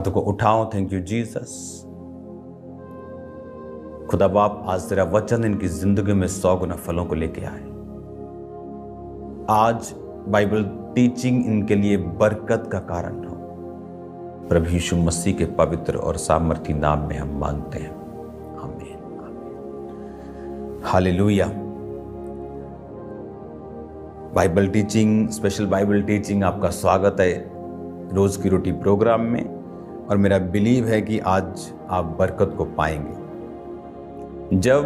हाथों को उठाओ। Thank you Jesus. खुदा बाप, आज तेरा वचन इनकी जिंदगी में 100 गुना फलों को लेके आए। आज बाइबल टीचिंग इनके लिए बरकत का कारण हो। प्रभु यीशु मसीह के पवित्र और सामर्थी नाम में हम मांगते हैं, आमीन आमीन। Hallelujah. Bible teaching, special Bible teaching, आपका स्वागत है रोज की रोटी प्रोग्राम में। और मेरा बिलीव है कि आज आप बरकत को पाएंगे। जब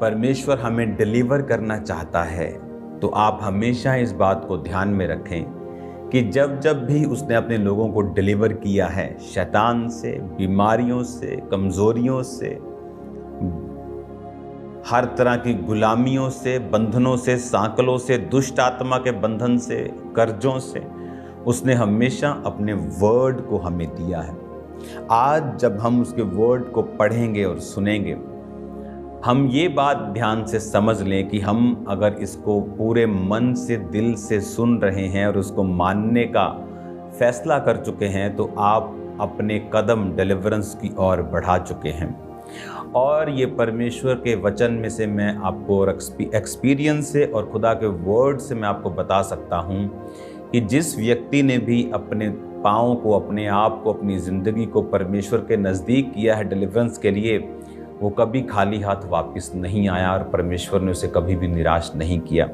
परमेश्वर हमें डिलीवर करना चाहता है तो आप हमेशा इस बात को ध्यान में रखें कि जब जब भी उसने अपने लोगों को डिलीवर किया है शैतान से, बीमारियों से, कमजोरियों से, हर तरह की गुलामियों से, बंधनों से, सांकलों से, दुष्ट आत्मा के बंधन से, कर्जों से, उसने हमेशा अपने वर्ड को हमें दिया है। आज जब हम उसके वर्ड को पढ़ेंगे और सुनेंगे, हम ये बात ध्यान से समझ लें कि हम अगर इसको पूरे मन से, दिल से सुन रहे हैं और उसको मानने का फैसला कर चुके हैं तो आप अपने कदम डिलीवरेंस की ओर बढ़ा चुके हैं। और ये परमेश्वर के वचन में से मैं आपको एक्सपीरियंस से और खुदा के वर्ड से मैं आपको बता सकता हूँ कि जिस व्यक्ति ने भी अपने पाँव को, अपने आप को, अपनी ज़िंदगी को परमेश्वर के नज़दीक किया है डिलीवरेंस के लिए, वो कभी खाली हाथ वापस नहीं आया और परमेश्वर ने उसे कभी भी निराश नहीं किया।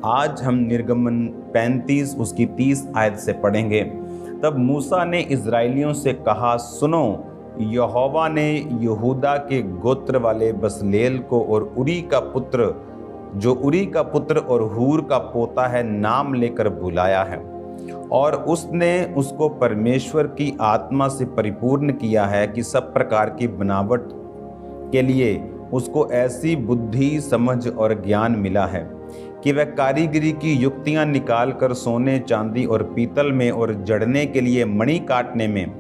आज हम निर्गमन 35 उसकी 30 आयत से पढ़ेंगे। तब मूसा ने इज़राइलियों से कहा, सुनो, यहोवा ने यहूदा के गोत्र वाले बसलेल को और उरी का पुत्र, जो उरी का पुत्र और हूर का पोता है, नाम लेकर बुलाया है और उसने उसको परमेश्वर की आत्मा से परिपूर्ण किया है कि सब प्रकार की बनावट के लिए उसको ऐसी बुद्धि, समझ और ज्ञान मिला है कि वह कारीगरी की युक्तियां निकाल कर सोने, चांदी और पीतल में और जड़ने के लिए मणि काटने में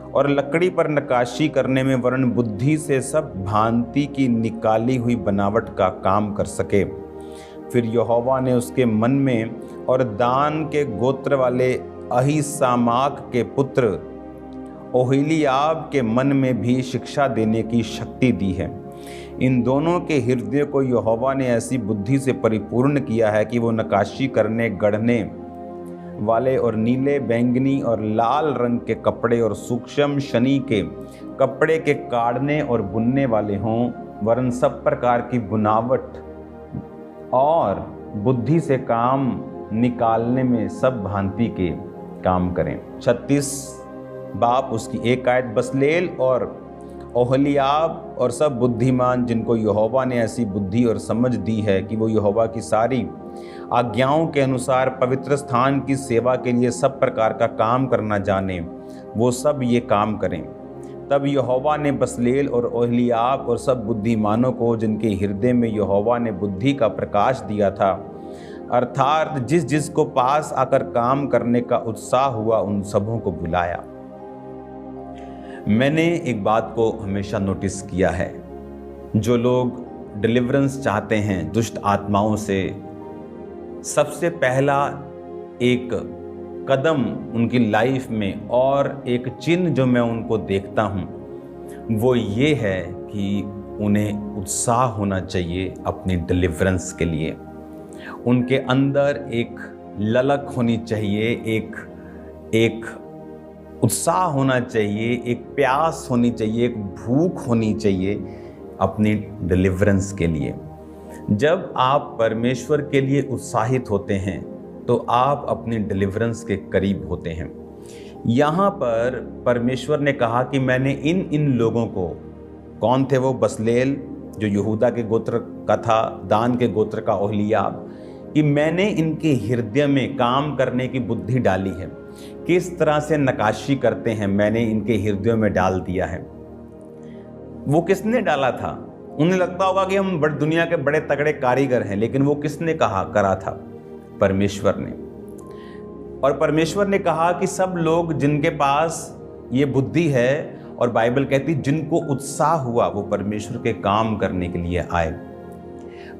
और लकड़ी पर नक्काशी करने में, वरन बुद्धि से सब भांति की निकाली हुई बनावट का काम कर सके। फिर यहोवा ने उसके मन में और दान के गोत्र वाले अहीसामाक के पुत्र ओहलीयाब के मन में भी शिक्षा देने की शक्ति दी है। इन दोनों के हृदय को यहोवा ने ऐसी बुद्धि से परिपूर्ण किया है कि वो नक्काशी करने, गढ़ने वाले और नीले, बैंगनी और लाल रंग के कपड़े और सूक्ष्म शनी के कपड़े के काढ़ने और बुनने वाले हों, वरन सब प्रकार की बुनावट और बुद्धि से काम निकालने में सब भांति के काम करें। 36 बाप उसकी 1 आयत। बसलेल और ओहलीयाब और सब बुद्धिमान जिनको यहोवा ने ऐसी बुद्धि और समझ दी है कि वो यहोवा की सारी आज्ञाओं के अनुसार पवित्र स्थान की सेवा के लिए सब प्रकार का काम करना जाने, वो सब ये काम करें। तब यहोवा ने बसलेल और ओहलीयाब और सब बुद्धिमानों को, जिनके हृदय में यहोवा ने बुद्धि का प्रकाश दिया था, अर्थात जिस जिस को पास आकर काम करने का उत्साह हुआ, उन सबों को बुलाया। मैंने एक बात को हमेशा नोटिस किया है, जो लोग डिलीवरेंस चाहते हैं दुष्ट आत्माओं से, सबसे पहला एक कदम उनकी लाइफ में और एक चिन्ह जो मैं उनको देखता हूँ वो ये है कि उन्हें उत्साह होना चाहिए अपनी डिलीवरेंस के लिए। उनके अंदर एक ललक होनी चाहिए, एक उत्साह होना चाहिए, एक प्यास होनी चाहिए, एक भूख होनी चाहिए अपनी डिलीवरेंस के लिए। जब आप परमेश्वर के लिए उत्साहित होते हैं तो आप अपनी डिलीवरेंस के करीब होते हैं। यहाँ पर परमेश्वर ने कहा कि मैंने इन लोगों को, कौन थे वो? बसलेल जो यहूदा के गोत्र का था, दान के गोत्र का ओहलीयाब, कि मैंने इनके हृदय में काम करने की बुद्धि डाली है। किस तरह से नक्काशी करते हैं मैंने इनके हृदयों में डाल दिया है। वो किसने डाला था? उन्हें लगता होगा कि हम दुनिया के बड़े तगड़े कारीगर हैं, लेकिन वो किसने करा था? परमेश्वर ने। और परमेश्वर ने कहा कि सब लोग जिनके पास ये बुद्धि है, और बाइबल कहती जिनको उत्साह हुआ, वो परमेश्वर के काम करने के लिए आए।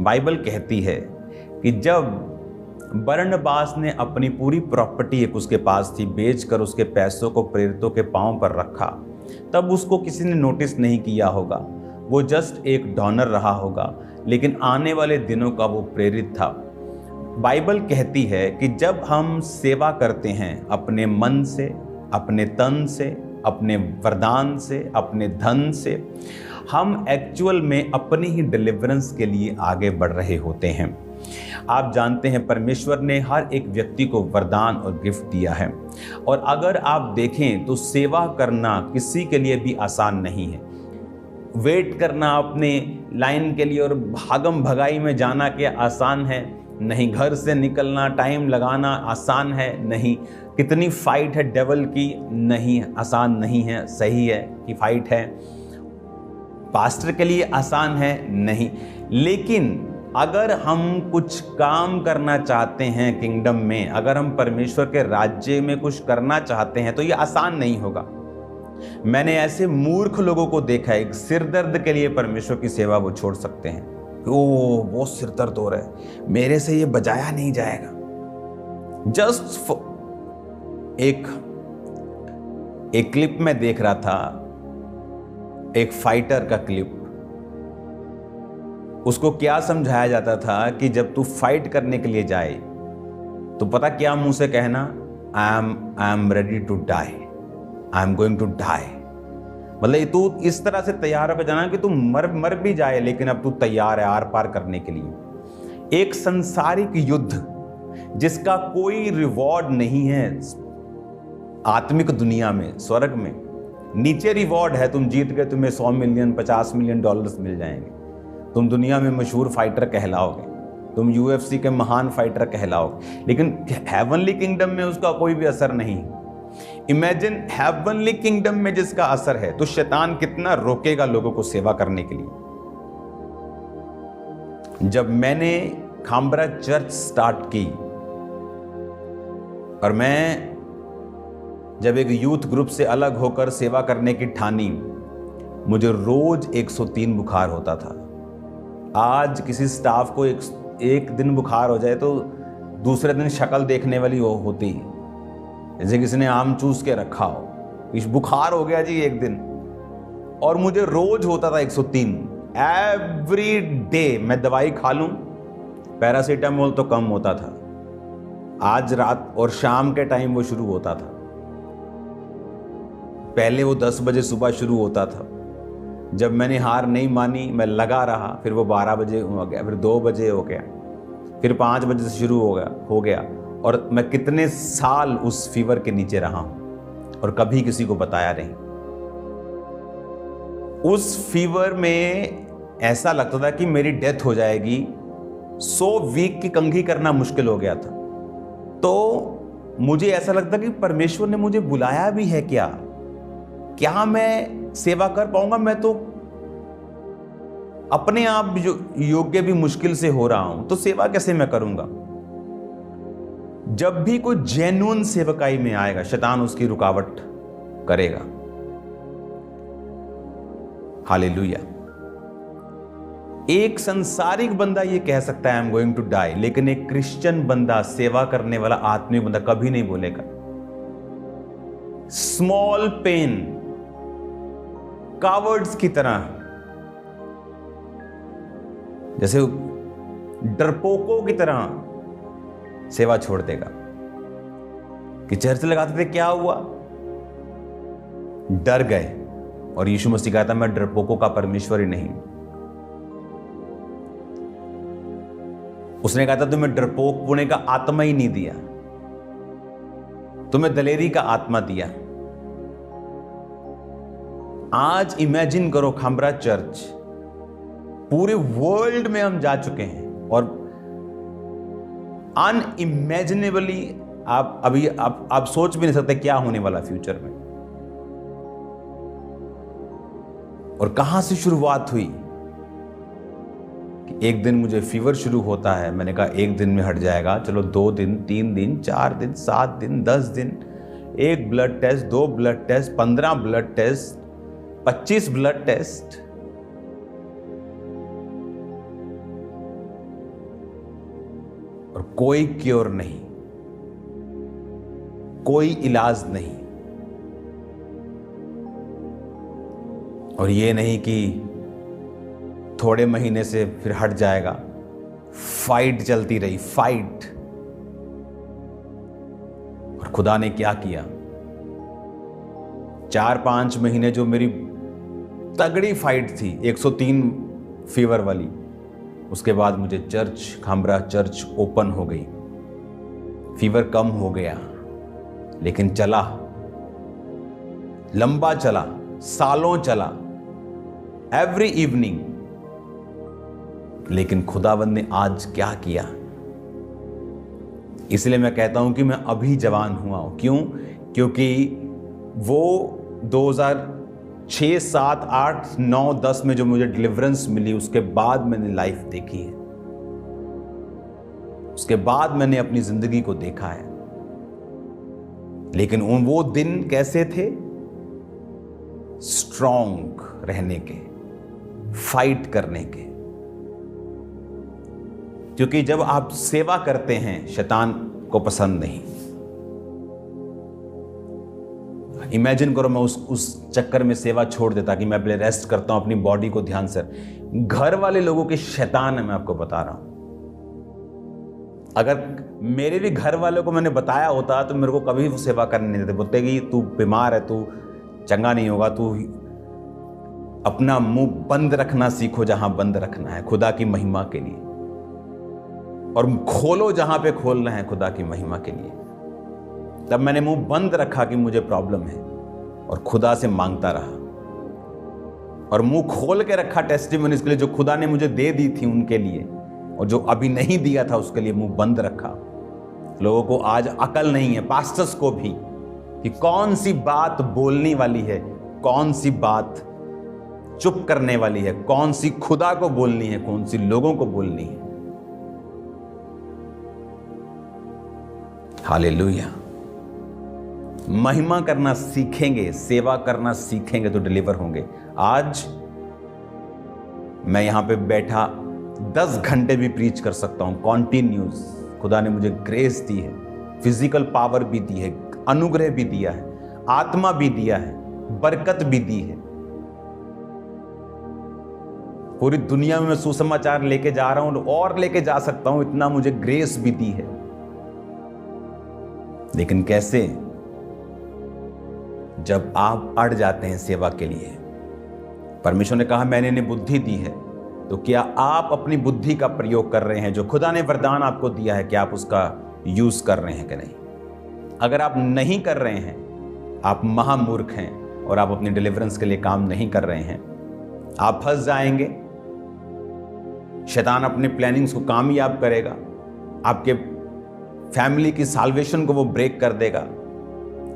बाइबल कहती है कि जब बरनबास ने अपनी पूरी प्रॉपर्टी एक उसके पास थी बेचकर उसके पैसों को प्रेरितों के पांव पर रखा। तब उसको किसी ने नोटिस नहीं किया होगा, वो जस्ट एक डॉनर रहा होगा, लेकिन आने वाले दिनों का वो प्रेरित था। बाइबल कहती है कि जब हम सेवा करते हैं अपने मन से, अपने तन से, अपने वरदान से, अपने धन से, हम एक्चुअल में अपनी ही डिलीवरेंस के लिए आगे बढ़ रहे होते हैं। आप जानते हैं परमेश्वर ने हर एक व्यक्ति को वरदान और गिफ्ट दिया है, और अगर आप देखें तो सेवा करना किसी के लिए भी आसान नहीं है। वेट करना अपने लाइन के लिए और भागम भगाई में जाना क्या आसान है? नहीं। घर से निकलना, टाइम लगाना आसान है? नहीं। कितनी फाइट है डेवल की? नहीं, आसान नहीं है। सही है कि फाइट है। पास्टर के लिए आसान है? नहीं। लेकिन अगर हम कुछ काम करना चाहते हैं किंगडम में, अगर हम परमेश्वर के राज्य में कुछ करना चाहते हैं तो ये आसान नहीं होगा। मैंने ऐसे मूर्ख लोगों को देखा है, एक सिर दर्द के लिए परमेश्वर की सेवा वो छोड़ सकते हैं। ओ, बहुत सिर दर्द हो रहा है, मेरे से ये बजाया नहीं जाएगा। जस्ट एक क्लिप में देख रहा था, एक फाइटर का क्लिप। उसको क्या समझाया जाता था कि जब तू फाइट करने के लिए जाए तो पता क्या मुंह से कहना? I am ready to die, I am going to die. मतलब तू इस तरह से तैयार होकर जाना कि तू मर भी जाए, लेकिन अब तू तैयार है आर पार करने के लिए। एक संसारिक युद्ध जिसका कोई रिवॉर्ड नहीं है आत्मिक दुनिया में, स्वर्ग में नीचे रिवॉर्ड है। तुम जीत गए, तुम्हें 100 मिलियन, 50 मिलियन डॉलर्स मिल जाएंगे, तुम दुनिया में मशहूर फाइटर कहलाओगे, तुम यूएफसी के महान फाइटर कहलाओगे। लेकिन हेवनली किंगडम में उसका कोई भी असर नहीं। इमेजिन हेवनली किंगडम में जिसका असर है, तो शैतान कितना रोकेगा लोगों को सेवा करने के लिए। जब मैंने खाम्बरा चर्च स्टार्ट की और मैं जब एक यूथ ग्रुप से अलग होकर सेवा करने की ठानी, मुझे रोज 103 बुखार होता था। आज किसी स्टाफ को एक दिन बुखार हो जाए तो दूसरे दिन शक्ल देखने वाली वो होती है, जैसे किसी ने आम चूस के रखा हो। इस बुखार हो गया जी एक दिन, और मुझे रोज होता था 103 एवरी डे। मैं दवाई खा लूं, पैरासीटामोल तो कम होता था, आज रात और शाम के टाइम वो शुरू होता था। पहले वो 10 बजे सुबह शुरू होता था। जब मैंने हार नहीं मानी, मैं लगा रहा, फिर वो 12 बजे हो गया, फिर 2 बजे हो गया, फिर 5 बजे से शुरू हो गया। और मैं कितने साल उस फीवर के नीचे रहा हूं और कभी किसी को बताया नहीं। उस फीवर में ऐसा लगता था कि मेरी डेथ हो जाएगी। 100 वीक की कंघी करना मुश्किल हो गया था। तो मुझे ऐसा लगता कि परमेश्वर ने मुझे बुलाया भी है क्या मैं सेवा कर पाऊंगा? मैं तो अपने आप योग्य भी मुश्किल से हो रहा हूं, तो सेवा कैसे मैं करूंगा? जब भी कोई जेन्युइन सेवकाई में आएगा, शैतान उसकी रुकावट करेगा। हालेलुया। एक संसारिक बंदा ये कह सकता है I am going to die, लेकिन एक क्रिश्चियन बंदा, सेवा करने वाला आत्मिक बंदा कभी नहीं बोलेगा। स्मॉल पेन, कावर्ड्स की तरह, जैसे डरपोकों की तरह सेवा छोड़ देगा। कि चर्च लगाते थे, क्या हुआ? डर गए। और यीशु मसीह कहता मैं डरपोकों का परमेश्वर ही नहीं। उसने कहा था तुम्हें डरपोक होने का आत्मा ही नहीं दिया, तुम्हें दलेरी का आत्मा दिया। आज इमेजिन करो, खाम्बरा चर्च पूरे वर्ल्ड में हम जा चुके हैं और अनइमेजिनेबली आप सोच भी नहीं सकते क्या होने वाला फ्यूचर में। और कहां से शुरुआत हुई कि एक दिन मुझे फीवर शुरू होता है। मैंने कहा एक दिन में हट जाएगा, चलो 2 दिन, 3 दिन, 4 दिन, 7 दिन, 10 दिन, 1 blood test, 2 blood test, 15 blood test, 25 blood test. और कोई क्योर नहीं, कोई इलाज नहीं। और ये नहीं कि थोड़े महीने से फिर हट जाएगा। फाइट चलती रही, फाइट। और खुदा ने क्या किया, 4-5 महीने जो मेरी तगड़ी फाइट थी 103 फीवर वाली, उसके बाद मुझे खामरा चर्च ओपन हो गई, फीवर कम हो गया। लेकिन चला, लंबा चला, सालों चला, एवरी इवनिंग। लेकिन खुदावंद ने आज क्या किया, इसलिए मैं कहता हूं कि मैं अभी जवान हुआ हूं। क्यों? क्योंकि वो 2006, 7, 8, 9, 10 में जो मुझे डिलीवरेंस मिली, उसके बाद मैंने लाइफ देखी है, उसके बाद मैंने अपनी जिंदगी को देखा है। लेकिन वो दिन कैसे थे? स्ट्रॉन्ग रहने के, फाइट करने के। क्योंकि जब आप सेवा करते हैं, शैतान को पसंद नहीं। इमेजिन करो मैं उस चक्कर में सेवा छोड़ देता कि मैं पहले रेस्ट करता हूं, अपनी बॉडी को ध्यान से। घर वाले लोगों के शैतान है, मैं आपको बता रहा हूं। अगर मेरे भी घर वालों को मैंने बताया होता तो मेरे को कभी वो सेवा करने नहीं देते। बोलते कि तू बीमार है, तू चंगा नहीं होगा, तू अपना मुंह बंद रखना सीखो जहां बंद रखना है खुदा की महिमा के लिए, और खोलो जहां पे खोलना है खुदा की महिमा के लिए। तब मैंने मुंह बंद रखा कि मुझे प्रॉब्लम है, और खुदा से मांगता रहा, और मुंह खोल के रखा टेस्टिमोनीज के लिए जो खुदा ने मुझे दे दी थी उनके लिए, और जो अभी नहीं दिया था उसके लिए मुंह बंद रखा। लोगों को आज अकल नहीं है, पास्टर्स को भी, कि कौन सी बात बोलनी वाली है, कौन सी बात चुप करने वाली है, कौन सी खुदा को बोलनी है, कौन सी लोगों को बोलनी है। हालेलुया। महिमा करना सीखेंगे, सेवा करना सीखेंगे तो डिलीवर होंगे। आज मैं यहां पे बैठा 10 घंटे भी प्रीच कर सकता हूं कॉन्टिन्यूस। खुदा ने मुझे ग्रेस दी है, फिजिकल पावर भी दी है, अनुग्रह भी दिया है, आत्मा भी दिया है, बरकत भी दी है। पूरी दुनिया में मैं सुसमाचार लेके जा रहा हूं और लेके जा सकता हूं, इतना मुझे ग्रेस भी दी है। लेकिन कैसे? जब आप अड़ जाते हैं सेवा के लिए। परमेश्वर ने कहा मैंने इन्हें बुद्धि दी है, तो क्या आप अपनी बुद्धि का प्रयोग कर रहे हैं? जो खुदा ने वरदान आपको दिया है, क्या आप उसका यूज कर रहे हैं कि नहीं? अगर आप नहीं कर रहे हैं, आप महामूर्ख हैं और आप अपनी डिलीवरेंस के लिए काम नहीं कर रहे हैं। आप फंस जाएंगे, शैतान अपने प्लानिंग्स को कामयाब करेगा, आपके फैमिली की साल्वेशन को वो ब्रेक कर देगा,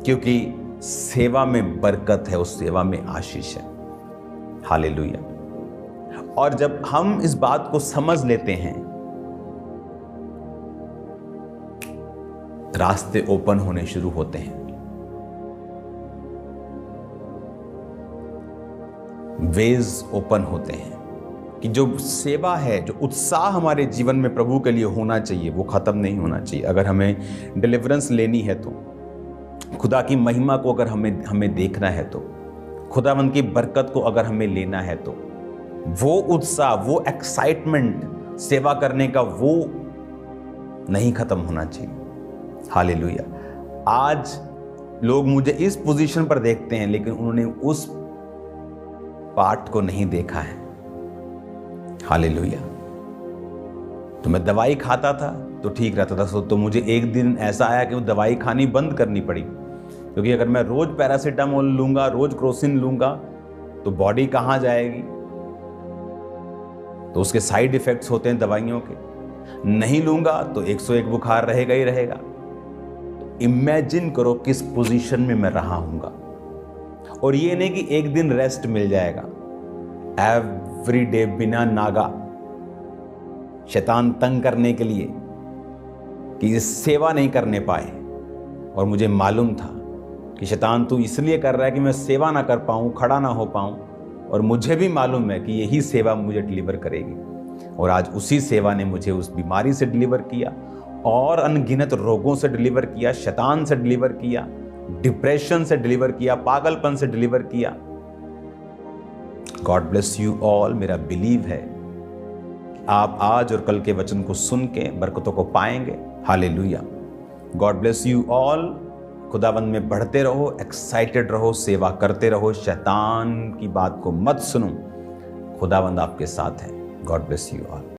क्योंकि सेवा में बरकत है, उस सेवा में आशीष है। हालेलुया। और जब हम इस बात को समझ लेते हैं, रास्ते ओपन होने शुरू होते हैं। वेज ओपन होते हैं कि जो सेवा है, जो उत्साह हमारे जीवन में प्रभु के लिए होना चाहिए, वो खत्म नहीं होना चाहिए। अगर हमें डिलीवरेंस लेनी है, तो खुदा की महिमा को अगर हमें देखना है, तो खुदावंद की बरकत को अगर हमें लेना है, तो वो उत्साह, वो एक्साइटमेंट सेवा करने का, वो नहीं खत्म होना चाहिए। हालेलुया। आज लोग मुझे इस पोजीशन पर देखते हैं, लेकिन उन्होंने उस पार्ट को नहीं देखा है। हालेलुया। तो मैं दवाई खाता था तो ठीक रहता था, तो मुझे एक दिन ऐसा आया कि वो दवाई खानी बंद करनी पड़ी, क्योंकि अगर मैं रोज पैरासीटामोल लूंगा, रोज क्रोसिन लूंगा, तो बॉडी कहां जाएगी? तो उसके साइड इफेक्ट्स होते हैं दवाइयों के। नहीं लूंगा तो 101 बुखार रहेगा ही रहेगा। तो इमेजिन करो किस पोजीशन में मैं रहा हूंगा। और ये नहीं कि एक दिन रेस्ट मिल जाएगा, एवरी डे बिना नागा, शैतान तंग करने के लिए कि सेवा नहीं करने पाए। और मुझे मालूम था कि शैतान तू इसलिए कर रहा है कि मैं सेवा ना कर पाऊं, खड़ा ना हो पाऊं, और मुझे भी मालूम है कि यही सेवा मुझे डिलीवर करेगी। और आज उसी सेवा ने मुझे उस बीमारी से डिलीवर किया, और अनगिनत रोगों से डिलीवर किया, शैतान से डिलीवर किया, डिप्रेशन से डिलीवर किया, पागलपन से डिलीवर किया। God bless you all. मेरा बिलीव है कि आप आज और कल के वचन को सुन के बरकतों को पाएंगे। Hallelujah. God bless you all. खुदावंद में बढ़ते रहो, एक्साइटेड रहो, सेवा करते रहो, शैतान की बात को मत सुनो। खुदावंद आपके साथ है। God bless you all.